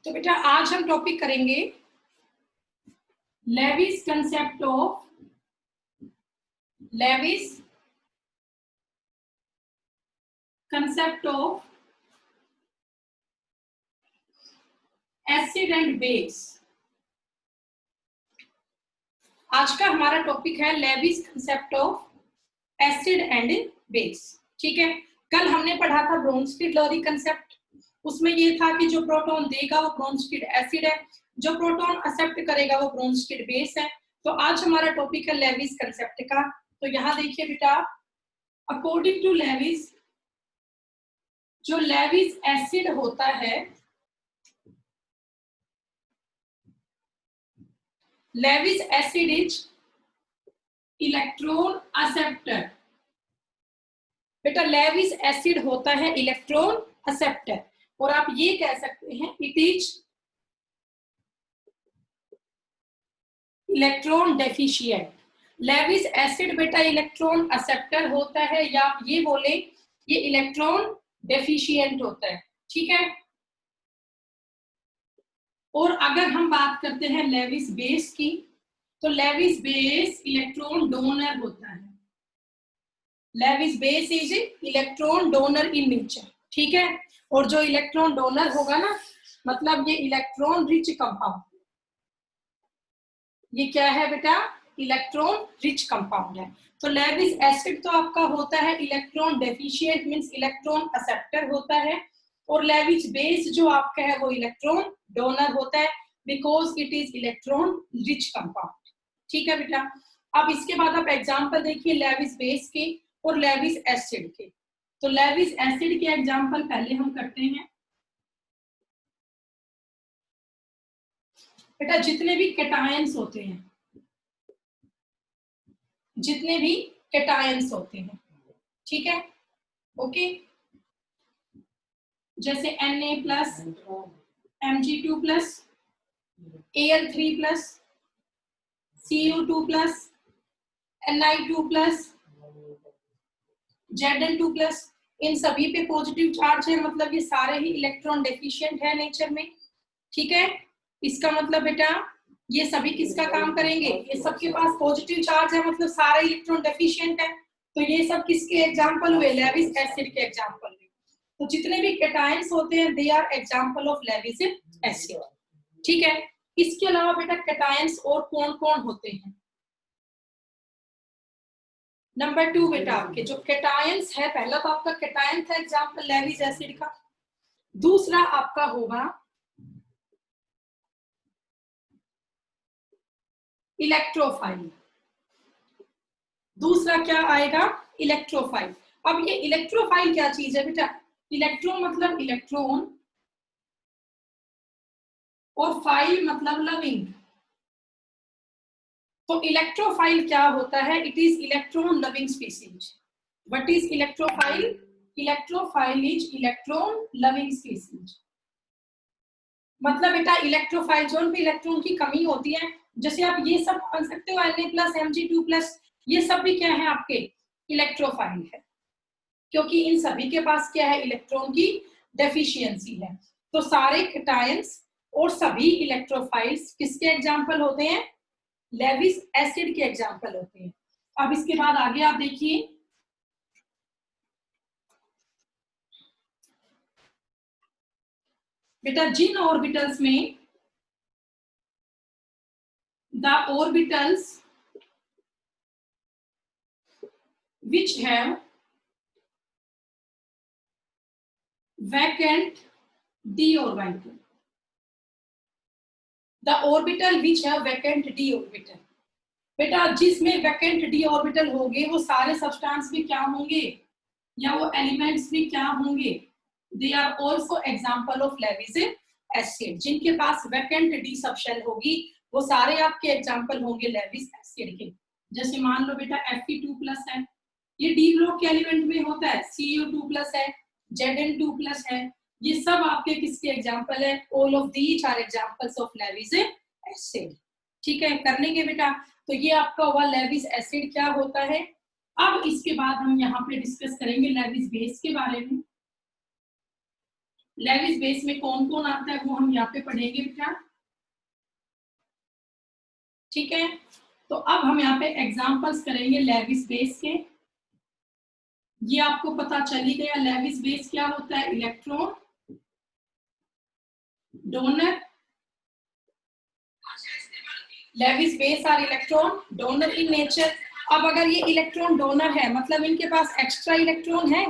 तो बेटा आज हम टॉपिक करेंगे Lewis concept of acid and base. आज का हमारा टॉपिक है Lewis concept of acid and base. ठीक है, कल हमने पढ़ा था ब्रोंस्कीड-लोरी कंसेप्ट। उसमें ये था कि जो प्रोटॉन देगा वो ब्रोंस्कीड एसिड है, जो प्रोटॉन एक्सेप्ट करेगा वो ब्रोंस्कीड बेस है। तो आज हमारा टॉपिक है लेविस कंसेप्ट का। तो यहाँ देखिए बेटा, अकॉर्डिंग टू लेविस, जो लेविस एसिड होता है, Lewis acid is electron acceptor. बेटा लेविस एसिड होता है इलेक्ट्रॉन एक्सेप्टर, और आप ये कह सकते हैं it is electron deficient. Lewis acid बेटा इलेक्ट्रॉन एक्सेप्टर होता है, या आप ये बोले ये इलेक्ट्रॉन डेफिशिएंट होता है। ठीक है, और अगर हम बात करते हैं लेविस बेस की, तो लेविस बेस इलेक्ट्रॉन डोनर होता है। Lewis base is electron donor in nature. ठीक है, और जो इलेक्ट्रॉन डोनर होगा ना, मतलब ये इलेक्ट्रॉन रिच कंपाउंड। ये क्या है बेटा? इलेक्ट्रॉन रिच कंपाउंड है। तो लेविस एसिड तो आपका होता है electron deficient, means electron acceptor होता है, और लेविस बेस जो आपका है वो इलेक्ट्रॉन डोनर होता है, because it is electron rich compound. ठीक है बेटा, अब इसके बाद आप एग्जांपल देखिए लेविस बेस के और लेविस एसिड के। तो लेविस एसिड के एग्जांपल पहले हम करते हैं। बेटा जितने भी कैटायंस होते हैं, जितने भी कैटायंस होते हैं, ठीक है, ओके, जैसे Na+, Mg2+, Al3+, Cu2+, Ni2+, Zn2+, इन सभी पे पॉजिटिव चार्ज है, मतलब ये सारे ही इलेक्ट्रॉन डेफिशिएंट है नेचर में। ठीक है, इसका मतलब बेटा ये सभी किसका काम करेंगे? ये सबके पास पॉजिटिव चार्ज है, मतलब सारे इलेक्ट्रॉन डेफिशिएंट है। तो ये सब किसके एग्जांपल हुए? लेविस एसिड के एग्जांपल हुए। तो जितने भी कैटायंस होते हैं they are example of Lewis acid. ठीक है, इसके अलावा बेटा कैटायंस और कौन कौन होते हैं? नंबर 2 बेटा, आपके जो कैटायंस है, पहला तो आपका कैटायन था एग्जांपल लेविस एसिड का। दूसरा आपका होगा इलेक्ट्रोफाइल। दूसरा क्या आएगा? इलेक्ट्रोफाइल। अब ये इलेक्ट्रोफाइल क्या चीज है बेटा? इलेक्ट्रो मतलब इलेक्ट्रॉन, और फाइल मतलब लविंग। तो इलेक्ट्रोफाइल क्या होता है? It is electron loving species. What is electrophile? Electrophile is electron loving species. मतलब बेटा इलेक्ट्रोफाइल जोन पे इलेक्ट्रॉन की कमी होती है, जैसे आप ये सब मान सकते हो Na+, Mg2+, ये सब भी क्या है? आपके इलेक्ट्रोफाइल है, क्योंकि इन सभी के पास क्या है? इलेक्ट्रॉन की डेफिशिएंसी है। तो सारे कैटायंस और सभी इलेक्ट्रोफाइल्स किसके एग्जांपल होते हैं? लेविस एसिड के एग्जांपल होते हैं। अब इसके बाद आगे आप देखिए, बेटा जिन ऑर्बिटल्स में the orbitals which have vacant d orbital, the orbital which have vacant d orbital। बेटा जिसमें वैकेंट डी ऑर्बिटल होंगे वो सारे सब्सटेंस भी क्या होंगे, या वो एलिमेंट्स भी क्या होंगे? They are also example of Lewis acid. जिनके पास वैकेंट डी सबशेल होगी वो सारे आपके एग्जाम्पल होंगे लेविस एसिड के। जैसे मान लो बेटा Fe2+ है, ये डी ब्लॉक के एलिमेंट में होता है, Cu2+ है, Zn2+ है, ये सब आपके किसके एग्जाम्पल है? All of these are examples of Lewis acid. ठीक है, कर लेंगे बेटा। तो ये आपका हुआ लेविस एसिड क्या होता है। अब इसके बाद हम यहाँ पे डिस्कस करेंगे लेविस बेस के बारे में। लेविस बेस में कौन कौन आता है वो हम यहाँ पे पढ़ेंगे बेटा, ठीक है। तो अब हम यहाँ पे एग्जांपल्स करेंगे लेविस बेस के। ये आपको पता चल ही गया लेविस बेस क्या होता है, electron donor, Lewis base are electron donor in nature. अब अगर ये इलेक्ट्रॉन डोनर है मतलब इनके पास एक्स्ट्रा इलेक्ट्रॉन है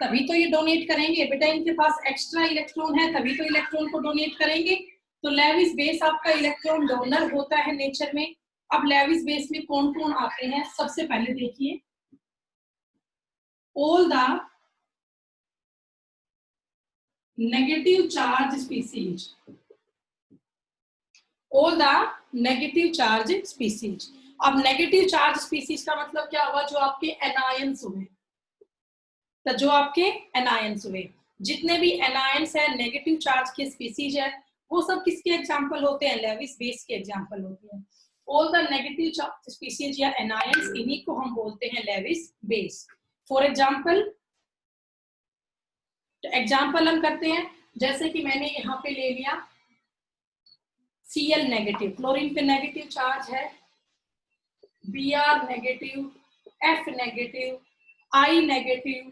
तभी तो ये डोनेट करेंगे बेटा, इनके पास एक्स्ट्रा इलेक्ट्रॉन है तभी तो इलेक्ट्रॉन को डोनेट करेंगे। तो लेविस बेस आपका इलेक्ट्रॉन डोनर होता है नेचर में। अब लेविस बेस में कौन कौन आते हैं, सबसे पहले देखिए all the negative charge species, all the negative charge species. अब नेगेटिव चार्ज स्पीसीज का मतलब क्या हुआ, जो आपके एनायंस हुए, तो जो आपके एनायंस हुए, जितने भी एनायंस है नेगेटिव चार्ज के स्पीसीज है वो सब किसके एग्जांपल होते हैं, लेविस बेस के एग्जांपल होते हैं। All the negative charge species या एनायंस, इन्हीं को हम बोलते हैं लेविस बेस। फॉर एग्जांपल, तो एग्जांपल हम करते हैं, जैसे कि मैंने यहाँ पे ले लिया Cl नेगेटिव, क्लोरीन पे नेगेटिव चार्ज है, Br negative, F negative, I negative,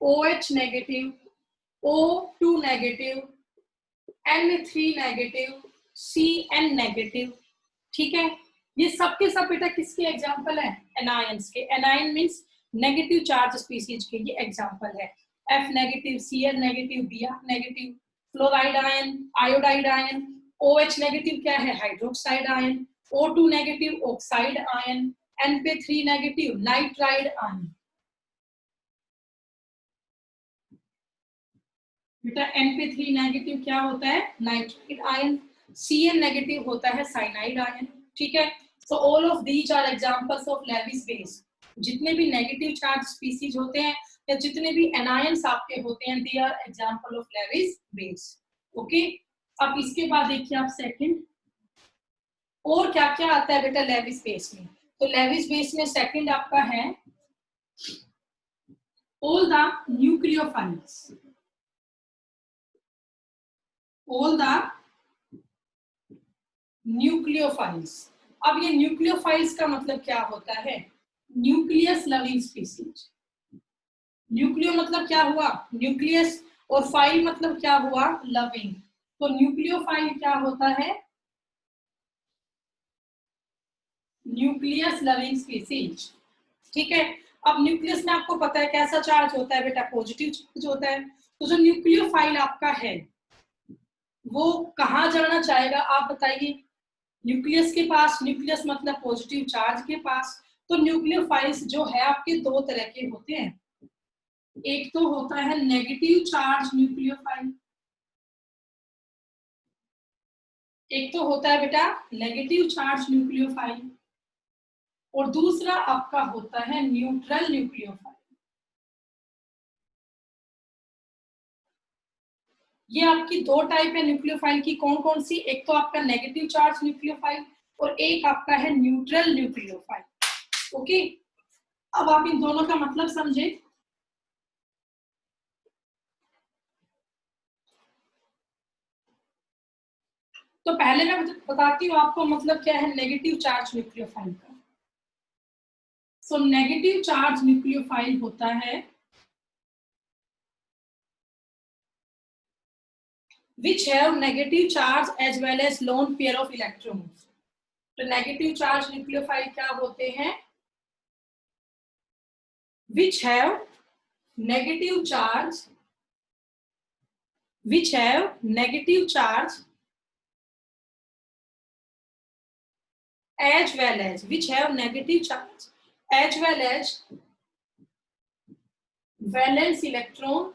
OH negative, O2 negative, N3 negative, Cn negative, ठीक है। ये सब के सब बेटा किसके एग्जांपल है, एनायंस के। Anion means negative charge species के ये एग्जांपल है। F negative, Cl negative, Br negative, fluoride ion, iodide ion, OH negative क्या है, hydroxide ion, O2 negative, oxide ion, Np3 negative, nitride ion. बेटा Np3 नेगेटिव क्या होता है, नाइट्राइड आयन। Cn नेगेटिव होता है साइनाइड आयन, ठीक है। So all of these are examples of Lewis base. जितने भी नेगेटिव चार्ज स्पीसीज होते हैं या जितने भी एनायंस आपके होते हैं, they are example of Lewis base, okay. अब इसके बाद देखिए आप सेकंड, और क्या क्या आता है बेटा लेविस बेस में। तो लेविस बेस में सेकंड आपका है all the nucleophiles, all the nucleophiles. अब ये न्यूक्लियोफाइल्स का मतलब क्या होता है, न्यूक्लियस लविंग स्पीसीज। न्यूक्लियो मतलब क्या हुआ, न्यूक्लियस, और फाइल मतलब क्या हुआ, लविंग। तो न्यूक्लियोफाइल क्या होता है, न्यूक्लियस लविंग स्पीसीज, ठीक है। अब न्यूक्लियस में आपको पता है कैसा चार्ज होता है बेटा, पॉजिटिव चार्ज होता है। तो जो न्यूक्लियोफाइल आपका है वो कहाँ जाना चाहेगा, आप बताइए, न्यूक्लियस के पास। न्यूक्लियस मतलब पॉजिटिव चार्ज के पास। तो न्यूक्लियोफाइल्स जो है आपके दो तरह के होते हैं, एक तो होता है नेगेटिव चार्ज न्यूक्लियोफाइल, एक तो होता है बेटा नेगेटिव चार्ज न्यूक्लियोफाइल, और दूसरा आपका होता है न्यूट्रल न्यूक्लियोफाइल। ये आपकी दो टाइप है न्यूक्लियोफाइल की, कौन कौन सी, एक तो आपका नेगेटिव चार्ज न्यूक्लियोफाइल और एक आपका है न्यूट्रल न्यूक्लियोफाइल, ओके। अब आप इन दोनों का मतलब समझे। तो पहले मैं बताती हूँ आपको मतलब क्या है नेगेटिव चार्ज न्यूक्लियोफाइल का। सो नेगेटिव चार्ज न्यूक्लियोफाइल होता है which have negative charge as well as lone pair of electrons। तो नेगेटिव चार्ज न्यूक्लियोफाइल क्या होते हैं, which have negative charge, which have negative charge as well as, which have negative charge as well as valence electron,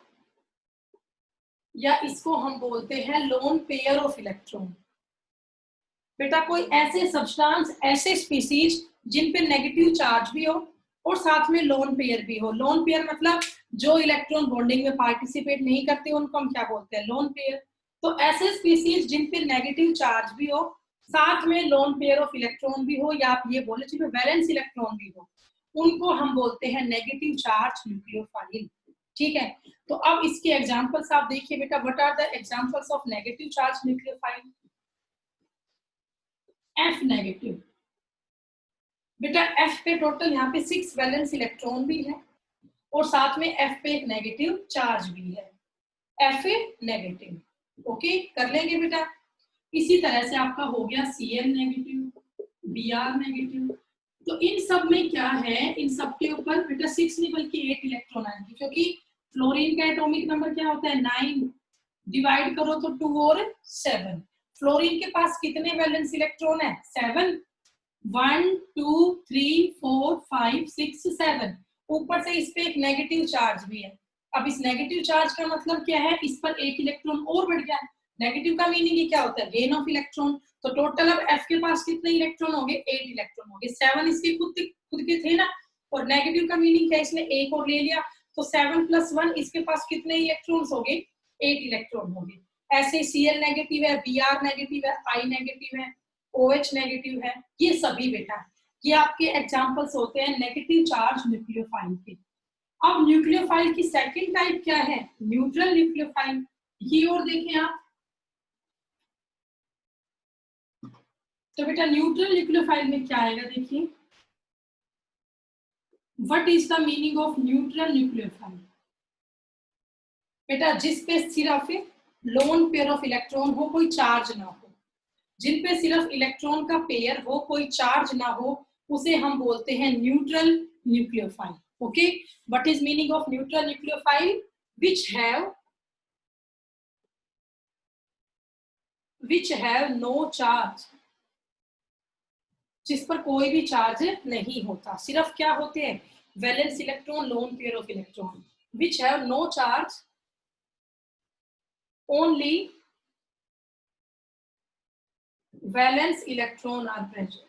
या इसको हम बोलते हैं loan pair of electron. बेटा कोई ऐसे सब्सटेंस, ऐसे स्पीसीज जिन पे नेगेटिव चार्ज भी हो और साथ में लोन पेयर भी हो। लोन पेयर मतलब जो इलेक्ट्रॉन बॉन्डिंग में पार्टिसिपेट नहीं करते उनको हम क्या बोलते हैं, लोन पेयर। तो ऐसे स्पीसीज जिन पे नेगेटिव चार्ज भी हो, साथ में लोन पेयर ऑफ इलेक्ट्रॉन भी हो, या आप ये बोले जिनमें वैलेंस इलेक्ट्रॉन भी हो, उनको हम बोलते हैं नेगेटिव चार्ज न्यूक्लियोफाइल, ठीक है, तो अब इसके एग्जांपल्स आप देखिए बेटा, what are the examples of negative charge nucleophile? F negative, बेटा F पे टोटल यहाँ पे 6 वैलेंस इलेक्ट्रॉन भी है और साथ में F पे एक नेगेटिव चार्ज भी है, F नेगेटिव, ओके कर लेंगे बेटा। इसी तरह से आपका हो गया Cl नेगेटिव, Br नेगेटिव, तो इन सब में क्या है, इन सब के ऊपर बेटा 6 नहीं बल्कि 8 इलेक्ट्रॉन आएंगे, क्योंकि फ्लोरीन का एटॉमिक नंबर क्या होता है 9, डिवाइड करो तो 2 और 7। फ्लोरीन के पास कितने वैलेंस इलेक्ट्रॉन है 7, 1 2 3 4 5 6 7, ऊपर से इस पे एक नेगेटिव चार्ज भी है। अब इस नेगेटिव चार्ज का मतलब क्या है, इस पर एक इलेक्ट्रॉन और बढ़ गया। नेगेटिव का मीनिंग ही क्या होता है, गेन ऑफ इलेक्ट्रॉन। तो टोटल अब F के पास कितने इलेक्ट्रॉन होंगे, 8 इलेक्ट्रॉन होंगे। 7 इसके खुद के थे ना, और नेगेटिव का मीनिंग क्या, इसने एक और ले लिया, तो 7 + 1 इसके पास कितने इलेक्ट्रॉन्स होंगे, 8 इलेक्ट्रॉन होंगे। ऐसे Cl नेगेटिव है, Br नेगेटिव है, I नेगेटिव है, OH नेगेटिव है, ये सभी बेटा ये आपके एग्जांपल्स होते हैं नेगेटिव चार्ज न्यूक्लियोफाइल के। अब न्यूक्लियोफाइल की सेकंड टाइप क्या है, न्यूट्रल न्यूक्लियोफाइल। ये और देखें आप, तो बेटा न्यूट्रल न्यूक्लियोफाइल में क्या आएगा, देखिए what is the meaning of neutral nucleophile? बेटा जिस पे सिर्फ लोन पेयर ऑफ इलेक्ट्रॉन हो, कोई चार्ज ना हो, जिन पे सिर्फ इलेक्ट्रॉन का पेयर हो, कोई चार्ज ना हो, उसे हम बोलते हैं neutral nucleophile. Okay, what is meaning of neutral nucleophile? which have no charge, जिस पर कोई भी चार्ज नहीं होता, सिर्फ क्या होते हैं valence electron, lone pair of electron. which have no charge, only valence electron are present.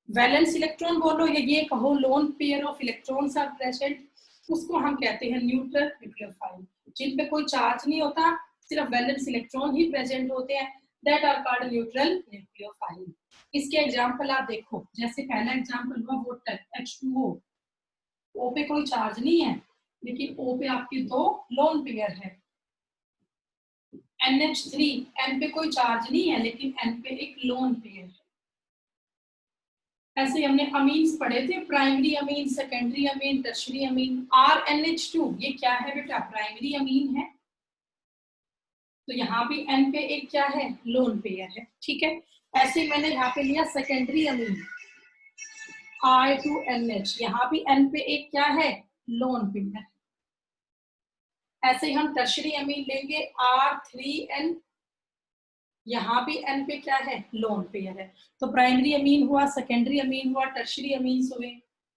Valence electron बोलो या ये कहो lone pair of electrons are present, उसको हम कहते हैं न्यूट्रल न्यूक्लियोफाइल। जिन पे कोई चार्ज नहीं होता, सिर्फ वैलेंस इलेक्ट्रॉन ही प्रेजेंट होते हैं, that are called neutral nucleophile. इसके एग्जांपल आप देखो, जैसे पहला एग्जांपल हुआ वाटर H2O, O पे कोई चार्ज नहीं है, लेकिन O पे आपके 2 लोन पेयर है। NH3, N पे कोई चार्ज नहीं है, लेकिन N पे एक लोन पेयर है। ऐसे हमने अमीन्स पढ़े थे, primary amine, secondary amine, tertiary अमीन। RNH2 ये क्या है बेटा, प्राइमरी अमीन है, तो यहाँ भी N पे एक क्या है, लोन पेयर है, ठीक है। ऐसे मैंने यहाँ पे लिया सेकेंडरी अमीन I2NH, यहाँ भी N पे एक क्या है, लोन पेयर। ऐसे ही हम टर्शरी अमीन लेंगे R3N, यहाँ भी N पे क्या है, लोन पेयर है। तो प्राइमरी अमीन हुआ, सेकेंडरी अमीन हुआ, टर्शरी अमीन हुए,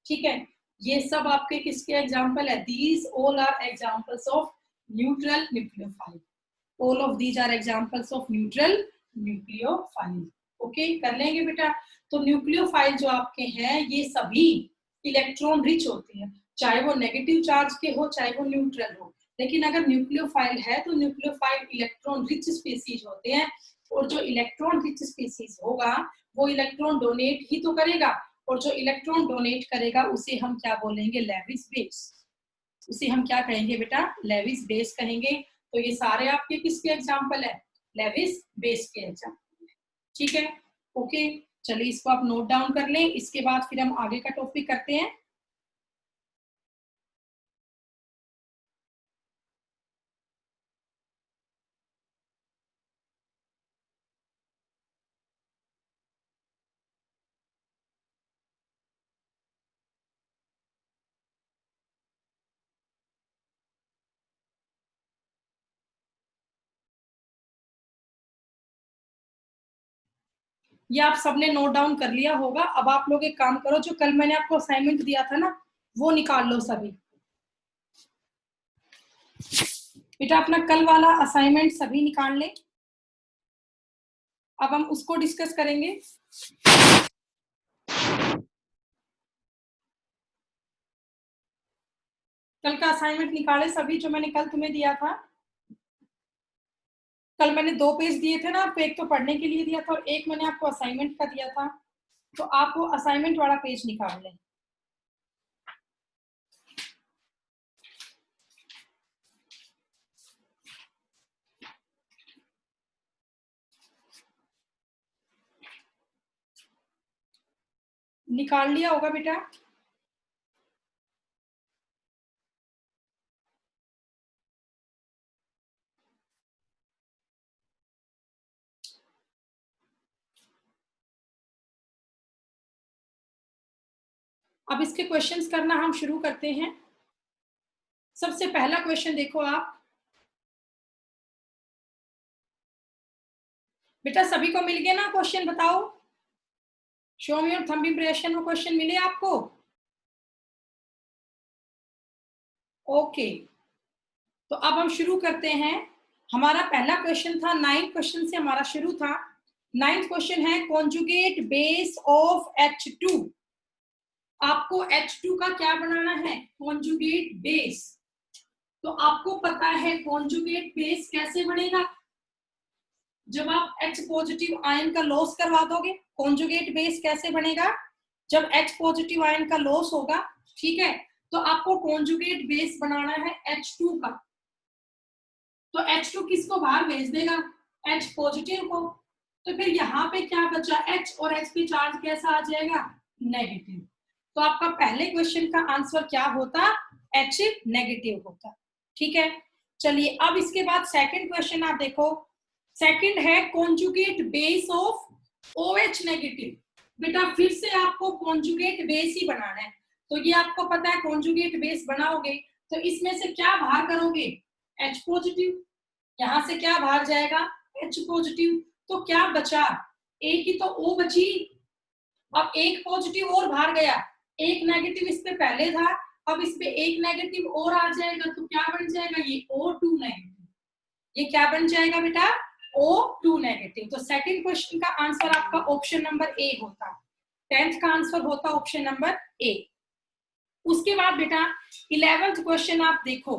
ठीक है। ये सब आपके किसके एग्जांपल है, these all are examples of neutral nucleophile. All of these are examples of neutral nucleophile. Okay कर लेंगे बेटा। तो न्यूक्लियोफाइल जो आपके हैं ये सभी इलेक्ट्रॉन रिच होते हैं, चाहे वो नेगेटिव चार्ज के हो, चाहे वो न्यूट्रल हो। लेकिन अगर न्यूक्लियोफाइल है तो न्यूक्लियोफाइल इलेक्ट्रॉन रिच स्पीसीज होते हैं, और जो इलेक्ट्रॉन रिच स्पीसीज होगा वो इलेक्ट्रॉन डोनेट ही तो करेगा, और जो इलेक्ट्रॉन डोनेट करेगा उसे हम क्या बोलेंगे, लेविस बेस। उसे हम क्या कहेंगे बेटा, लेविस बेस कहेंगे। तो ये सारे आपके किसके एग्जांपल है, लेविस बेस के एग्जांपल, ठीक है। ओके चलिए इसको आप नोट डाउन कर लें, इसके बाद फिर हम आगे का टॉपिक करते हैं। ये आप सबने नोट डाउन कर लिया होगा। अब आप लोग एक काम करो, जो कल मैंने आपको असाइनमेंट दिया था ना, वो निकाल लो सभी। बेटा अपना कल वाला असाइनमेंट सभी निकाल लें, अब हम उसको डिस्कस करेंगे। कल का असाइनमेंट निकाले सभी, जो मैंने कल तुम्हें दिया था। कल मैंने 2 पेज दिए थे ना आपको, एक तो पढ़ने के लिए दिया था और एक मैंने आपको असाइनमेंट का दिया था। तो आप वो असाइनमेंट वाला पेज निकाल लें। निकाल लिया होगा बेटा। अब इसके क्वेश्चंस करना हम शुरू करते हैं। सबसे पहला क्वेश्चन देखो आप बेटा, सभी को मिल गया ना क्वेश्चन? बताओ, show me your thumb impression में क्वेश्चन मिले आपको? ओके, तो अब हम शुरू करते हैं। हमारा पहला क्वेश्चन था, 9 क्वेश्चन से हमारा शुरू था। 9th क्वेश्चन है कॉन्जुगेट बेस ऑफ H2। आपको H2 का क्या बनाना है? Conjugate base. तो आपको पता है कॉन्जुगेट बेस कैसे बनेगा? जब आप H पॉजिटिव आयन का लॉस करवा दोगे। कॉन्जुगेट बेस कैसे बनेगा? जब H पॉजिटिव आयन का लॉस होगा, ठीक है, तो आपको कॉन्जुगेट बेस बनाना है H2 का। तो H2 किसको बाहर भेज देगा? H पॉजिटिव को। तो फिर यहाँ पे क्या बचा? H, और H पे चार्ज कैसा आ जाएगा? नेगेटिव। तो आपका पहले क्वेश्चन का आंसर क्या होता? H नेगेटिव होता। ठीक है, चलिए अब इसके बाद सेकंड क्वेश्चन आप देखो। सेकंड है conjugate base of OH negative. बेटा फिर से आपको कॉन्जुगेट बेस ही बनाना है। तो ये आपको पता है कॉन्जुगेट बेस बनाओगे तो इसमें से क्या बाहर करोगे? H positive. यहाँ से क्या बाहर जाएगा? H positive. तो क्या बचा? एक ही तो O बची। अब एक पॉजिटिव और बाहर गया, एक नेगेटिव इस पे पहले था, अब इस पे एक नेगेटिव और आ जाएगा, तो क्या बन जाएगा? ये O2 नेगेटिव। ये क्या बन जाएगा बेटा? O2 negative. तो सेकंड क्वेश्चन का आंसर आपका ऑप्शन नंबर ए होता। 10th का आंसर होता ऑप्शन नंबर ए। उसके बाद बेटा 11th क्वेश्चन आप देखो।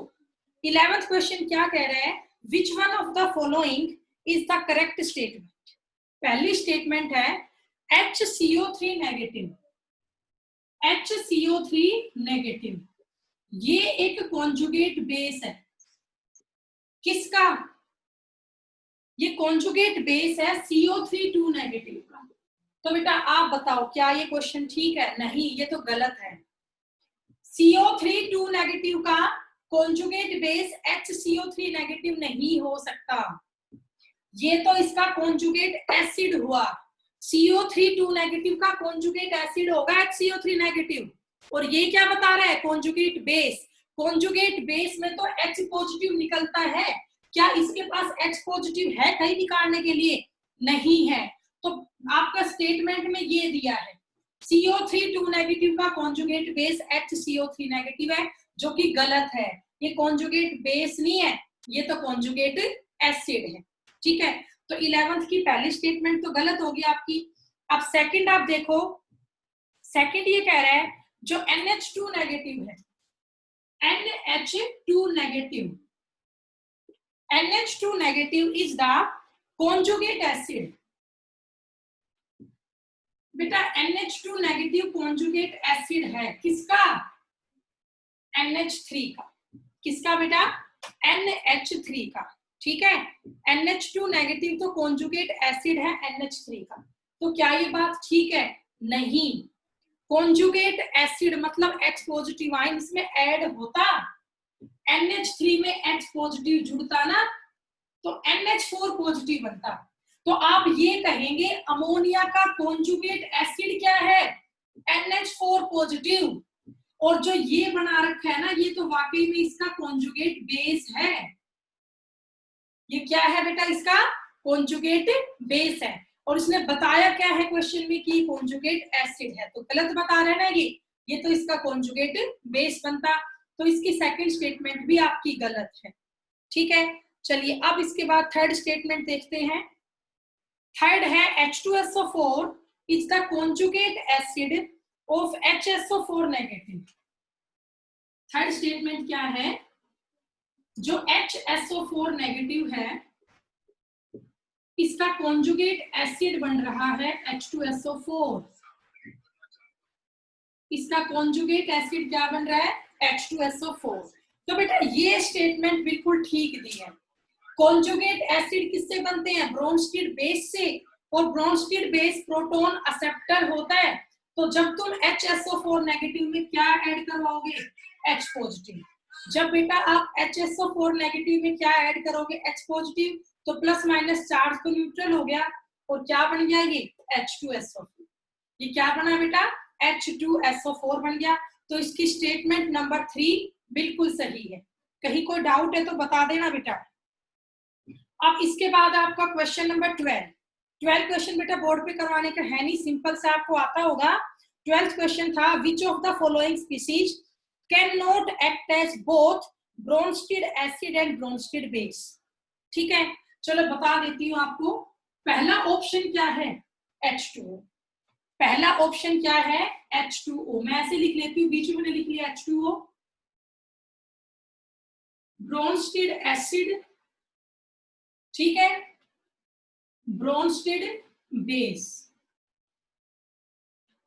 11th क्वेश्चन क्या कह रहा है? Which one of the following is the correct statement. पहली स्टेटमेंट है HCO3 नेगेटिव। HCO3 नेगेटिव ये एक कॉन्जुगेट बेस है। किसका? ये कॉन्जुगेट बेस है CO3 नेगेटिव का। तो बेटा आप बताओ क्या ये क्वेश्चन ठीक है? नहीं, ये तो गलत है। CO3 नेगेटिव का कॉन्जुगेट बेस HCO3 नेगेटिव नहीं हो सकता। ये तो इसका कॉन्जुगेट एसिड हुआ। CO3 नेगेटिव का कॉन्जुगेट एसिड होगा HCO3 नेगेटिव। और ये क्या बता रहा है? Conjugate base. कॉन्जुगेट बेस में तो H पॉजिटिव निकलता है। क्या इसके पास H पॉजिटिव है कहीं निकालने के लिए? नहीं है। तो आपका स्टेटमेंट में ये दिया है CO3 नेगेटिव का कॉन्जुगेट बेस HCO3 नेगेटिव है, जो कि गलत है। ये कॉन्जुगेट बेस नहीं है, ये तो कॉन्जुगेट एसिड है। ठीक है, तो 11th की पहली स्टेटमेंट तो गलत होगी आपकी। अब सेकंड आप देखो। सेकंड ये कह रहा है जो NH2 नेगेटिव है, NH2 negative, NH2 negative is the conjugate acid. बेटा NH2 नेगेटिव कॉन्जुगेट एसिड है किसका? NH3 का। किसका बेटा? NH3 का। ठीक है, NH2 नेगेटिव तो कॉन्जुगेट एसिड है NH3 का। तो क्या ये बात ठीक है? नहीं। कॉन्जुगेट एसिड मतलब H पॉजिटिव आयन इसमें ऐड होता, NH3 में H पॉजिटिव जुड़ता ना, तो NH4 पॉजिटिव बनता। तो आप ये कहेंगे अमोनिया का कॉन्जुगेट एसिड क्या है? NH4 positive. और जो ये बना रखा है ना, ये तो वाकई में इसका कॉन्जुगेट बेस है। ये क्या है बेटा? इसका कॉन्जुगेट बेस है। और इसने बताया क्या है क्वेश्चन में कि कॉन्जुगेट एसिड है, तो गलत बता रहे हैं ना ये तो इसका कॉन्जुगेट बेस बनता। तो इसकी सेकंड स्टेटमेंट भी आपकी गलत है। ठीक है, चलिए अब इसके बाद थर्ड स्टेटमेंट देखते हैं। थर्ड है H2SO4 is the conjugate acid of HSO4 negative. Third statement क्या है? जो HSO4 नेगेटिव है इसका कॉन्जुगेट एसिड बन रहा है H2SO4। इसका कॉन्जुगेट एसिड क्या बन रहा है? H2SO4। तो बेटा ये स्टेटमेंट बिल्कुल ठीक दी है। कॉन्जुगेट एसिड किससे बनते हैं? ब्रोंस्टेड बेस से। और ब्रोंस्टेड बेस प्रोटॉन एक्सेप्टर होता है, तो जब तुम HSO4 नेगेटिव में क्या ऐड करवाओगे, H पॉजिटिव। जब बेटा आप HSO4 नेगेटिव में क्या ऐड करोगे, H पॉजिटिव, तो प्लस माइनस चार्ज तो न्यूट्रल हो गया और क्या बन गया ये H2SO4। ये क्या बना बेटा, H2SO4 बन गया। तो इसकी स्टेटमेंट नंबर 3 बिल्कुल सही है। कहीं कोई डाउट है तो बता देना बेटा। अब इसके बाद आपका क्वेश्चन नंबर 12 क्वेश्चन बेटा बोर्ड पे करवाने का है नहीं, सिंपल से आपको आता होगा। 12th क्वेश्चन था which of the following species can not act as both Bronsted acid and Bronsted base. ठीक है, चलो बता देती हूँ आपको। पहला ऑप्शन क्या है, H2O। पहला ऑप्शन क्या है, H2O। मैं ऐसे लिख लेती हूँ, बीच में मैंने लिख लिया H2O। ब्रोंस्टेड एसिड, ठीक है, ब्रोंस्टेड बेस।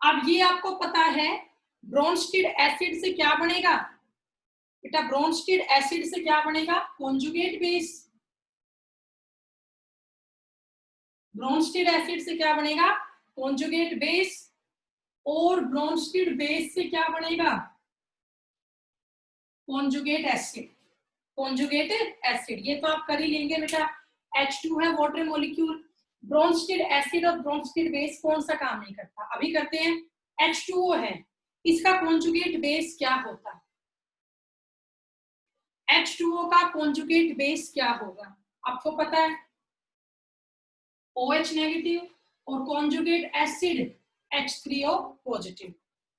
अब ये आपको पता है ब्रोंस्टेड एसिड से क्या बनेगा बेटा, ब्रोंस्टेड एसिड से क्या बनेगा, कॉन्जुगेट बेस। ब्रोंस्टेड एसिड से क्या बनेगा, कॉन्जुगेट बेस। और ब्रोंस्टेड बेस से क्या बनेगा, कॉन्जुगेट एसिड। कॉन्जुगेट एसिड ये तो आप कर ही लेंगे बेटा। H2 है वाटर मॉलिक्यूल। ब्रोंस्टेड एसिड और ब्रोंस्टेड बेस कौन सा काम नहीं करता, अभी करते हैं। H2O है, इसका कॉन्जुगेट बेस क्या होता है, H2O का कॉन्जुगेट बेस क्या होगा, आपको पता है, OH नेगेटिव और कॉन्जुगेट एसिड H3O पॉजिटिव।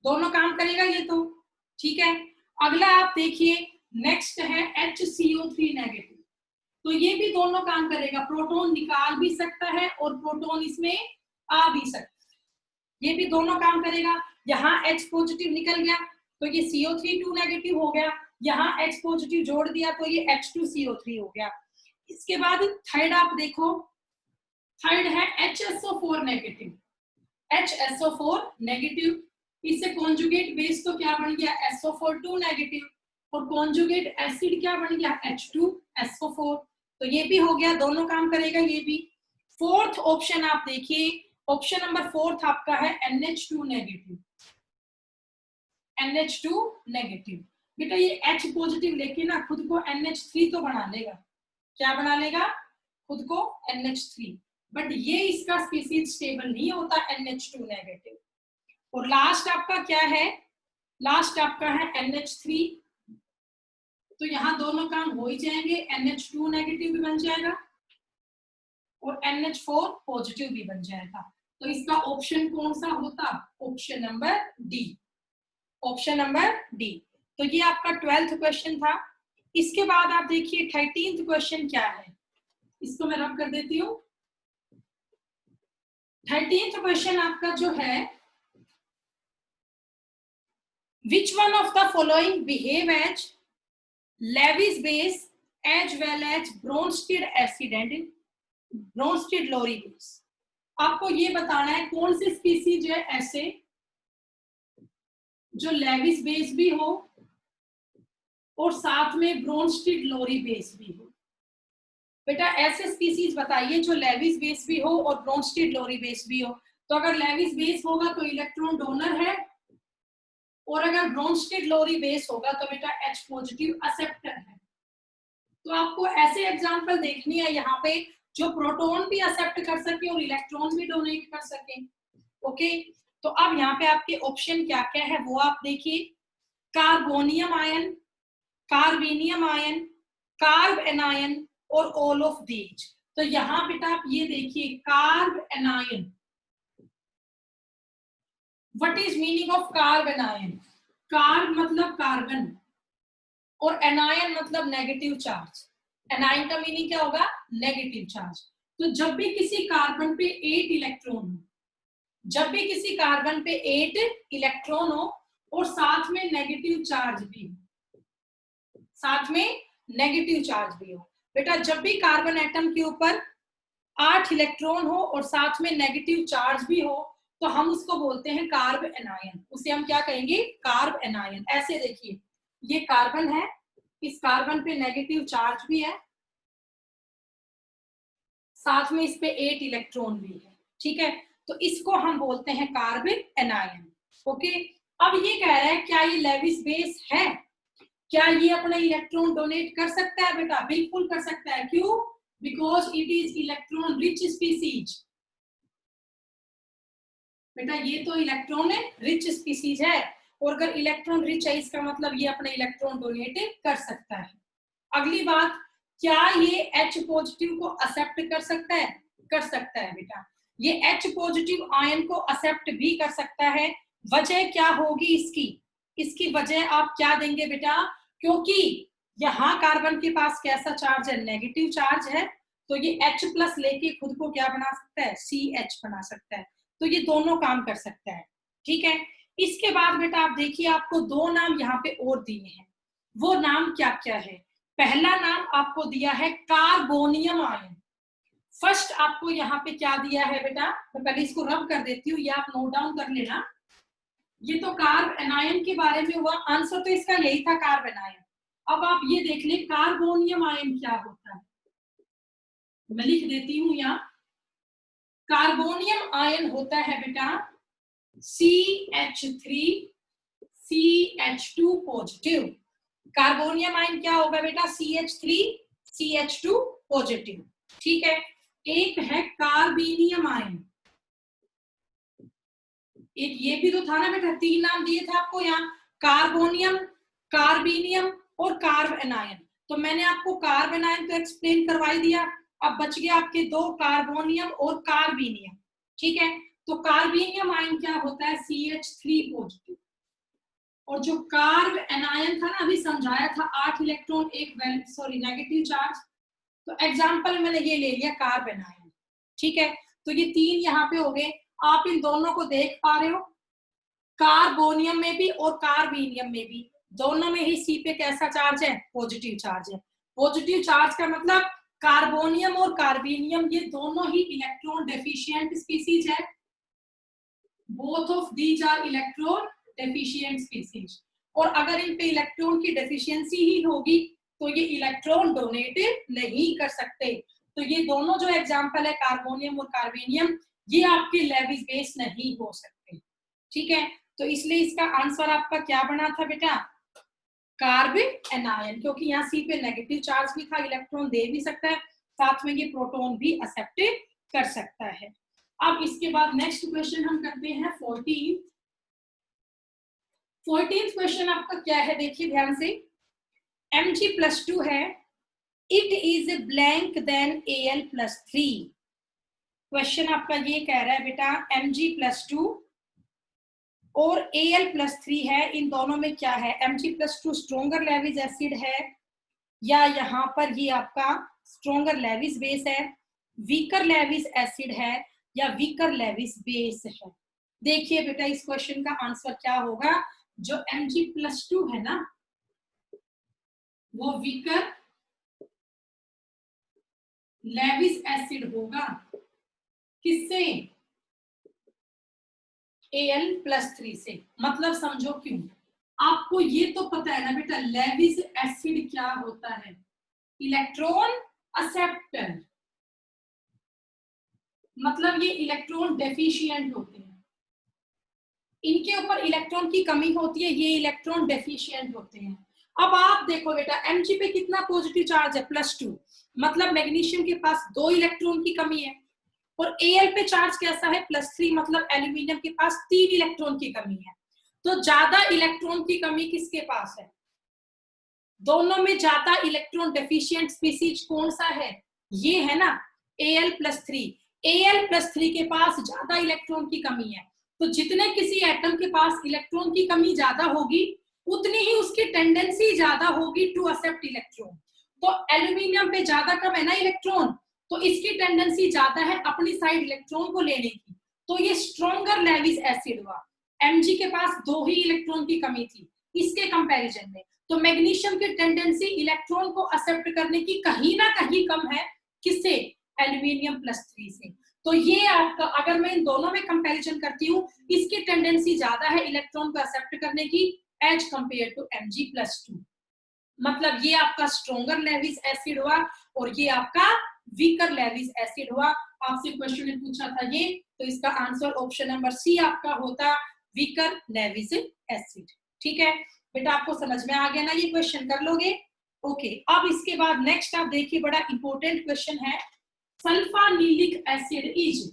दोनों काम करेगा ये तो, ठीक है। अगला आप देखिए, नेक्स्ट है HCO3 नेगेटिव। तो ये भी दोनों काम करेगा, प्रोटॉन निकाल भी सकता है और प्रोटॉन इसमें आ भी सकता है। ये भी दोनों काम करेगा। यहाँ H पॉजिटिव निकल गया तो ये CO3 2 नेगेटिव हो गया, यहाँ H पॉजिटिव जोड़ दिया तो ये H2CO3 हो गया। इसके बाद थर्ड आप देखो, थर्ड है HSO4 नेगेटिव। HSO4 नेगेटिव, इससे कॉन्जुगेट बेस तो क्या बन गया, SO4 नेगेटिव, और कॉन्जुगेट एसिड क्या बन गया, H2SO4। तो ये भी हो गया, दोनों काम करेगा ये भी। फोर्थ ऑप्शन आप देखिए, ऑप्शन नंबर 4 आपका है NH2 नेगेटिव। NH2 नेगेटिव बेटा ये H पॉजिटिव लेके ना खुद को NH3 तो बना लेगा, क्या बना लेगा, खुद को NH3, बट ये इसका स्पीसीज स्टेबल नहीं होता NH2 नेगेटिव। और लास्ट आपका क्या है, लास्ट आपका है NH3। तो यहाँ दोनों काम हो ही जाएंगे, NH2 नेगेटिव भी बन जाएगा और NH4 पॉजिटिव भी बन जाएगा। तो इसका ऑप्शन कौन सा होता, option number D, option number D. तो ये आपका 12th क्वेश्चन था। इसके बाद आप देखिए 13th क्वेश्चन क्या है, इसको मैं रब कर देती हूँ। 13th क्वेश्चन आपका जो है, which one of the following behave as Lewis base as well as Bronsted acid and Bronsted Lowry base। आपको ये बताना है कौन सी स्पीसीज है ऐसे जो लेविस बेस भी हो और साथ में ब्रोंस्टेड लोरी बेस भी हो। बेटा ऐसे स्पीसीज बताइए जो लेविस बेस भी हो और ब्रोंस्टेड लोरी बेस भी हो। तो अगर लेविस बेस होगा तो इलेक्ट्रॉन डोनर है, और अगर ब्रोंस्टेड लोरी बेस होगा तो बेटा H पॉजिटिव एक्सेप्टर है। तो आपको ऐसे एग्जांपल देखनी है यहाँ पे जो प्रोटॉन भी एक्सेप्ट कर सके और इलेक्ट्रॉन भी डोनेट कर सके। ओके, तो अब यहाँ पे आपके ऑप्शन क्या क्या है वो आप देखिए, carbonium ion, carbenium ion, carb anion और ऑल ऑफ दीज। तो यहाँ बेटा आप ये देखिए, carb anion, what is meaning of carb anion, carb मतलब कार्बन और एनायन मतलब नेगेटिव चार्ज। एनायन का मीनिंग क्या होगा, नेगेटिव चार्ज। तो जब भी किसी कार्बन पे 8 इलेक्ट्रॉन हो, जब भी किसी कार्बन पे 8 इलेक्ट्रॉन हो और साथ में नेगेटिव चार्ज भी हो, साथ में नेगेटिव चार्ज भी हो, बेटा जब भी कार्बन एटम के ऊपर 8 इलेक्ट्रॉन हो और साथ में नेगेटिव चार्ज भी हो तो हम उसको बोलते हैं कार्ब एनायन। उसे हम क्या कहेंगे, कार्ब एनायन। ऐसे देखिए, ये कार्बन है, इस कार्बन पे नेगेटिव चार्ज भी है, साथ में इस पे 8 इलेक्ट्रॉन भी है, ठीक है। तो इसको हम बोलते हैं कार्ब एनायन। ओके, अब ये कह रहा है क्या ये लेविस बेस है, क्या ये अपना इलेक्ट्रॉन डोनेट कर सकता है बेटा? बिल्कुल कर सकता है। क्यों? Because it is electron rich species. बेटा ये तो इलेक्ट्रॉन रिच स्पीसीज है, और अगर इलेक्ट्रॉन रिच है इसका मतलब ये अपने इलेक्ट्रॉन डोनेट कर सकता है। अगली बात, क्या ये H पॉजिटिव को एक्सेप्ट कर सकता है? कर सकता है बेटा, ये H पॉजिटिव आयन को एक्सेप्ट भी कर सकता है। वजह क्या होगी इसकी? इसकी वजह आप क्या देंगे बेटा? क्योंकि यहाँ कार्बन के पास कैसा चार्ज है? नेगेटिव चार्ज है, तो ये H प्लस लेके खुद को क्या बना सकता है? CH बना सकता है। तो ये दोनों काम कर सकता है। ठीक है, इसके बाद बेटा आप देखिए, आपको दो नाम यहाँ पे और दिए हैं। वो नाम क्या क्या है? पहला नाम आपको दिया है कार्बोनियम आयन। फर्स्ट आपको यहाँ पे क्या दिया है बेटा? मैं पहले इसको रब कर देती हूँ, ये आप नोट डाउन कर लेना। ये तो कार्ब एनायन के बारे में हुआ, आंसर तो इसका यही था, कार्ब एनायन। अब आप ये देख ले कार्बोनियम आयन क्या होता है, मैं लिख देती हूँ यहाँ। कार्बोनियम आयन होता है बेटा CH3 CH2 positive. Carbonium ion क्या होगा बेटा? CH3 CH2 positive. ठीक है, एक है कार्बेनियम आयन, एक ये भी तो था ना बेटा, तीन नाम दिए थे आपको यहाँ, कार्बोनियम, कार्बेनियम और कार्ब एनायन। तो मैंने आपको कार्ब एनायन तो एक्सप्लेन करवाई दिया, अब बच गया आपके दो, कार्बोनियम और कार्बेनियम। ठीक है, तो कार्बेनियम आयन क्या होता है? CH3 positive. और जो कार्ब एनायन था ना, अभी समझाया था, 8 इलेक्ट्रॉन एक नेगेटिव चार्ज, तो एग्जांपल मैंने ये ले लिया कार्ब एनायन। ठीक है, तो ये तीन यहाँ पे हो गए। आप इन दोनों को देख पा रहे हो, कार्बोनियम में भी और कार्बेनियम में भी, दोनों में ही C पे कैसा चार्ज है? पॉजिटिव चार्ज है। पॉजिटिव चार्ज का मतलब कार्बोनियम और कार्बेनियम ये दोनों ही इलेक्ट्रॉन डेफिशिएंट स्पीसीज है। Both of these are electron deficient species. और अगर इन पे इलेक्ट्रॉन की डेफिशिएंसी ही होगी तो ये इलेक्ट्रॉन डोनेटेड नहीं कर सकते। तो ये दोनों जो एग्जांपल है कार्बोनियम और कार्बेनियम, ये आपके लेविस बेस नहीं हो सकते। ठीक है, तो इसलिए इसका आंसर आपका क्या बना था बेटा? कार्ब एनायन, क्योंकि यहाँ C पे नेगेटिव चार्ज भी था, इलेक्ट्रॉन दे भी सकता है, साथ में ये प्रोटॉन भी एक्सेप्ट कर सकता है। अब इसके बाद नेक्स्ट क्वेश्चन हम करते हैं 14th क्वेश्चन आपका क्या है? देखिए ध्यान से, Mg+2 है, it is blank then Al+3। Question आपका ये कह रहा है बेटा Mg+2 और Al+3 है, इन दोनों में क्या है? Mg+2 स्ट्रोंगर लेविस एसिड है, या यहाँ पर ये आपका स्ट्रोंगर लेविस बेस है, वीकर लेविस एसिड है, या वीकर लेविस बेस है? देखिए बेटा इस क्वेश्चन का आंसर क्या होगा? जो Mg+2 है ना, वो वीकर लेविस एसिड होगा, किससे? Al+3 से। मतलब समझो क्यों, आपको ये तो पता है ना बेटा लेविस एसिड क्या होता है? इलेक्ट्रॉन एक्सेप्टर, मतलब ये इलेक्ट्रॉन डेफिशिएंट होते हैं, इनके ऊपर इलेक्ट्रॉन की कमी होती है, ये इलेक्ट्रॉन डेफिशिएंट होते हैं। अब आप देखो बेटा Mg पे कितना पॉजिटिव चार्ज है? +2, मतलब मैग्नीशियम के पास 2 इलेक्ट्रॉन की कमी है। और Al पे चार्ज कैसा है? +3, मतलब एल्यूमिनियम के पास 3 इलेक्ट्रॉन की कमी है। तो ज्यादा इलेक्ट्रॉन की कमी किसके पास है? दोनों में ज्यादा इलेक्ट्रॉन डेफिशिएंट स्पीसीज कौन सा है? ये है ना Al+3। Al+3 के पास ज्यादा इलेक्ट्रॉन की कमी है, तो जितने किसी एटम के पास इलेक्ट्रॉन की कमी ज्यादा होगी उतनी ही उसकी टेंडेंसी ज्यादा होगी टू एक्सेप्ट इलेक्ट्रॉन। तो एल्यूमिनियम पे ज्यादा कम है ना इलेक्ट्रॉन, तो इसकी टेंडेंसी ज्यादा है अपनी साइड इलेक्ट्रॉन को लेने की, तो ये स्ट्रॉन्गर लेविस एसिड हुआ। Mg के पास 2 ही इलेक्ट्रॉन की कमी थी इसके कंपैरिजन में, तो मैग्नीशियम की टेंडेंसी इलेक्ट्रॉन को एक्सेप्ट करने की कहीं ना कहीं कम है, किससे? एल्यूमिनियम+3 से। तो ये आपका, अगर मैं इन दोनों में कंपैरिजन करती हूँ, इसकी टेंडेंसी ज्यादा है इलेक्ट्रॉन को एक्सेप्ट करने की एज कंपेयर टू Mg+2। मतलब ये आपका स्ट्रॉन्गर लेविस एसिड हुआ और ये आपका वीकर लेविस एसिड हुआ। आपसे क्वेश्चन ने पूछा था ये, तो इसका आंसर ऑप्शन नंबर C आपका होता, वीकर लेविस एसिड। ठीक है बेटा, आपको समझ में आ गया ना, ये क्वेश्चन कर लोगे। ओके, अब इसके बाद नेक्स्ट आप देखिए, बड़ा इंपॉर्टेंट क्वेश्चन है, सल्फानिलिक एसिड इज,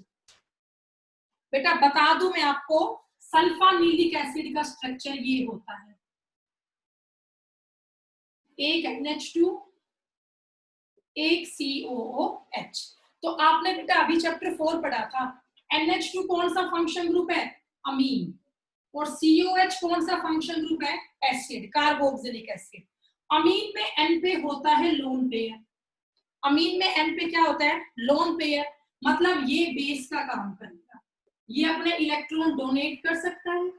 बेटा बता दूं मैं आपको, सल्फानिलिक एसिड का स्ट्रक्चर ये होता है, एक NH2 एक COOH। तो आपने बेटा अभी चैप्टर 4 पढ़ा था, NH2 कौन सा फंक्शन ग्रुप है, अमीन, और COH कौन सा फंक्शन ग्रुप है, एसिड, कार्बोक्सिलिक एसिड। अमीन में N पे होता है लोन पेयर, अमीन में N पे क्या होता है, लोन पेयर, मतलब ये बेस का काम करेगा, ये अपने इलेक्ट्रॉन डोनेट कर सकता है।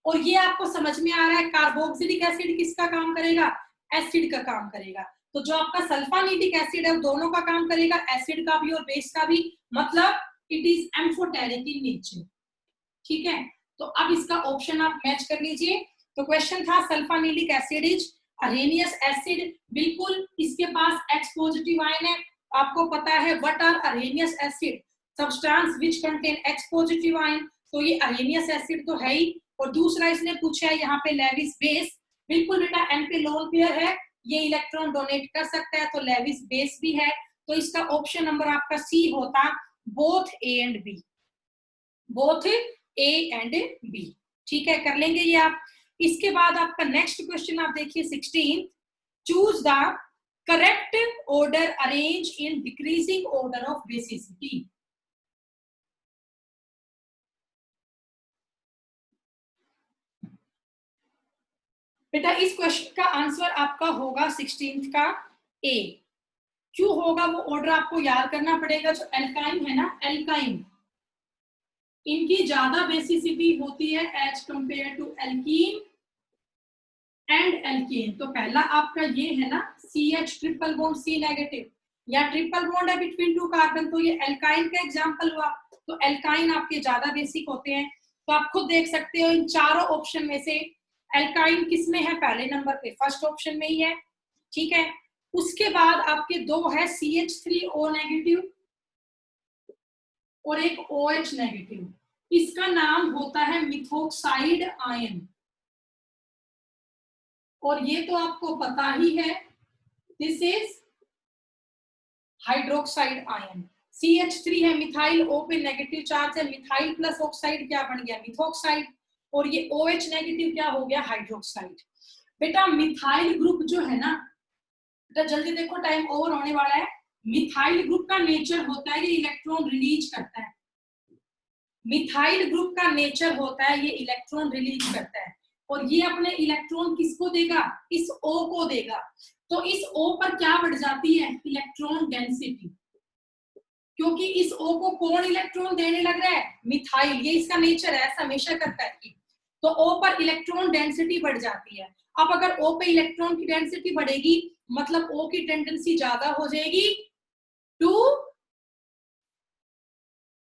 और ये आपको समझ में आ रहा है, कार्बोक्सिलिक एसिड किसका काम करेगा, एसिड का काम करेगा। तो जो आपका सल्फानिलिक एसिड है दोनों का काम करेगा, एसिड का भी और बेस का भी, मतलब it is amphoteric in nature. ठीक है, तो अब इसका ऑप्शन आप मैच कर लीजिए। तो क्वेश्चन था sulphanilic acid is Arrhenius acid, बिल्कुल इसके पास H पॉजिटिव आयन है। आपको पता है what are Arrhenius acid, substance which contain H positive ion, तो ये अरेनियस एसिड तो है ही। और दूसरा इसने पूछा है यहाँ पे लेविस बेस, बिल्कुल बेटा N पे लोन पेयर है, ये इलेक्ट्रॉन डोनेट कर सकता है, तो लेविस बेस भी है। तो इसका ऑप्शन नंबर आपका सी होता, both A and B, both A and B। ठीक है, कर लेंगे ये आप। इसके बाद आपका नेक्स्ट क्वेश्चन आप देखिए 16, choose the correct order arrange in decreasing order of basicity. बेटा इस क्वेश्चन का आंसर आपका होगा 16th का A। क्यों होगा वो ऑर्डर आपको याद करना पड़ेगा, जो एल्काइन है ना, एल्काइन, इनकी ज्यादा बेसिसिटी होती है as compare to alkene and alkene. तो पहला आपका ये है ना CH ट्रिपल बॉन्ड C नेगेटिव, या ट्रिपल बॉन्ड है बिटवीन टू कार्बन, तो ये एल्काइन का एग्जांपल हुआ। तो एल्काइन आपके ज्यादा बेसिक होते हैं। तो आप खुद देख सकते हो इन चारों ऑप्शन में से एल्काइन किसमें है, पहले नंबर पे, फर्स्ट ऑप्शन में ही है। ठीक है, उसके बाद आपके दो है CH3O नेगेटिव और एक OH नेगेटिव, इसका नाम होता है मिथोक्साइड आयन, और ये तो आपको पता ही है, this is hydroxide ion. CH3 है, मिथाइल O पे नेगेटिव चार्ज है, मिथाइल प्लस ऑक्साइड क्या बन गया, मिथोक्साइड, और ये OH नेगेटिव क्या हो गया, हाइड्रोक्साइड। बेटा मिथाइल ग्रुप जो है ना, बेटा जल्दी देखो टाइम ओवर होने वाला है। मिथाइल ग्रुप का नेचर होता है ये इलेक्ट्रॉन रिलीज करता है, मिथाइल ग्रुप का नेचर होता है ये इलेक्ट्रॉन रिलीज करता है, और ये अपने इलेक्ट्रॉन किसको देगा, इस O को देगा। तो इस O पर क्या बढ़ जाती है, इलेक्ट्रॉन डेंसिटी, क्योंकि इस O को कौन इलेक्ट्रॉन देने लग रहा है, मिथाइल, ये इसका नेचर है, ऐसा हमेशा करता है। तो O पर इलेक्ट्रॉन डेंसिटी बढ़ जाती है। अब अगर O पे इलेक्ट्रॉन की डेंसिटी बढ़ेगी, मतलब O की टेंडेंसी ज्यादा हो जाएगी टू,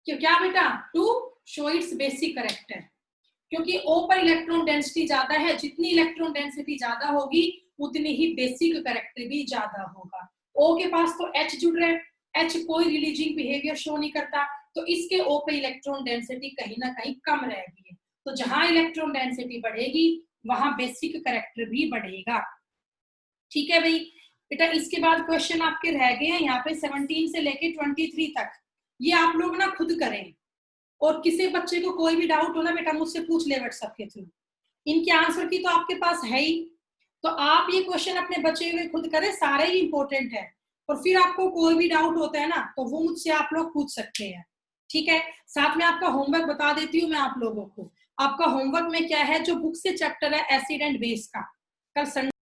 क्या बेटा, to show its basic character, क्योंकि O पर इलेक्ट्रॉन डेंसिटी ज्यादा है, जितनी इलेक्ट्रॉन डेंसिटी ज्यादा होगी उतनी ही बेसिक कैरेक्टर भी ज्यादा होगा। O के पास तो H जुड़ रहा है, H कोई रिलीजिंग बिहेवियर शो नहीं करता, तो इसके O पे इलेक्ट्रॉन डेंसिटी कहीं ना कहीं कम रहेगी। तो जहां इलेक्ट्रॉन डेंसिटी बढ़ेगी वहां बेसिक कैरेक्टर भी बढ़ेगा। ठीक है भाई बेटा, इसके बाद क्वेश्चन आपके रह गए हैं यहाँ पे 17 से लेके 23 तक, ये आप लोग ना खुद करें, और किसी बच्चे को कोई भी डाउट हो ना बेटा मुझसे पूछ ले व्हाट्सएप के थ्रू, इनके आंसर की तो आपके पास है ही। तो आप ये क्वेश्चन अपने बच्चे हुए खुद करें, सारे ही इंपॉर्टेंट है, और फिर आपको कोई भी डाउट होता है ना तो वो मुझसे आप लोग पूछ सकते हैं। ठीक है, साथ में आपका होमवर्क बता देती हूँ मैं आप लोगों को। आपका होमवर्क में क्या है, जो बुक से चैप्टर है एसिड एंड बेस का, कल संडे